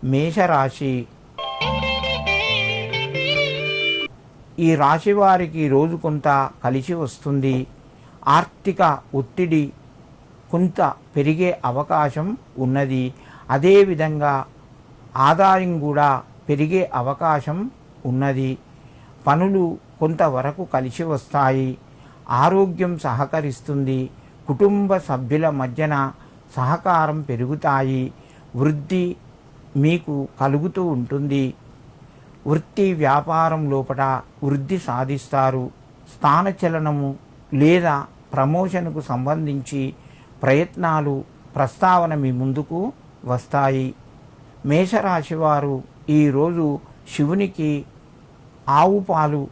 మేషరాశి. ఈ రాశి వారికి రోజు కొంత కలిసి వస్తుంది. ఆర్థిక ఒత్తిడి కొంత పెరిగే అవకాశం ఉన్నది. అదేవిధంగా ఆదాయం కూడా పెరిగే అవకాశం ఉన్నది. పనులు కొంతవరకు కలిసి వస్తాయి. ఆరోగ్యం సహకరిస్తుంది. కుటుంబ సభ్యుల మధ్యన సహకారం పెరుగుతాయి. వృద్ధి మీకు కలుగుతూ ఉంటుంది. వృత్తి వ్యాపారం లోపల వృద్ధి సాధిస్తారు. స్థానచలనము లేదా ప్రమోషన్కు సంబంధించి ప్రయత్నాలు ప్రస్తావన మీ ముందుకు వస్తాయి. మేషరాశి వారు ఈరోజు శివునికి ఆవు పాలు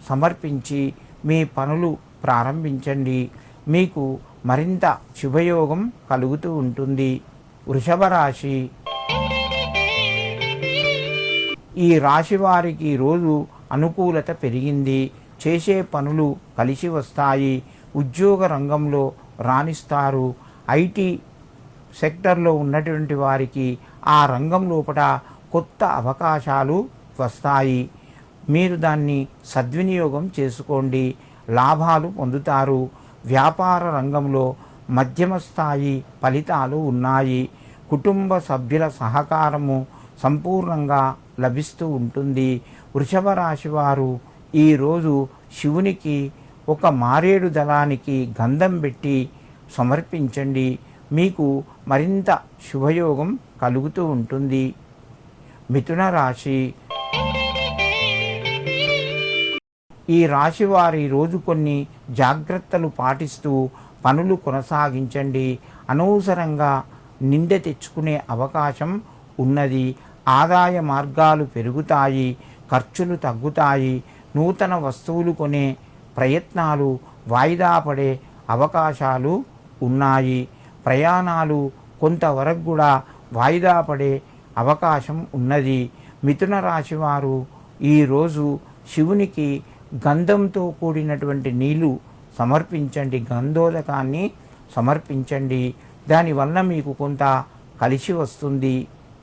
సమర్పించి మీ పనులు ప్రారంభించండి. మీకు మరింత శుభయోగం కలుగుతూ ఉంటుంది. వృషభ రాశి. ఈ రాశి వారికి రోజు అనుకూలత పెరిగింది. చేసే పనులు కలిసి వస్తాయి. ఉద్యోగ రంగంలో రాణిస్తారు. ఐటీ సెక్టర్లో ఉన్నటువంటి వారికి ఆ రంగం లోపల కొత్త అవకాశాలు వస్తాయి. మీరు దాన్ని సద్వినియోగం చేసుకోండి. లాభాలు పొందుతారు. వ్యాపార రంగంలో మధ్యమ స్థాయి ఫలితాలు ఉన్నాయి. కుటుంబ సభ్యుల సహకారము సంపూర్ణంగా లభిస్తూ ఉంటుంది. వృషభ రాశి వారు ఈరోజు శివునికి ఒక మారేడు దళానికి గంధం పెట్టి సమర్పించండి. మీకు మరింత శుభయోగం కలుగుతూ ఉంటుంది. మిథున రాశి. ఈ రాశి వారి రోజు కొన్ని జాగ్రత్తలు పాటిస్తూ పనులు కొనసాగించండి. అనవసరంగా నిందె తెచ్చుకునే అవకాశం ఉన్నది. ఆదాయ మార్గాలు పెరుగుతాయి. ఖర్చులు తగ్గుతాయి. నూతన వస్తువులు కొనే ప్రయత్నాలు వాయిదా పడే అవకాశాలు ఉన్నాయి. ప్రయాణాలు కొంతవరకు కూడా వాయిదా పడే అవకాశం ఉన్నది. మిథున రాశి వారు ఈరోజు శివునికి గంధంతో కూడినటువంటి నీళ్లు సమర్పించండి. గంధోదకాన్ని సమర్పించండి. దానివల్ల మీకు కొంత కలిసి వస్తుంది.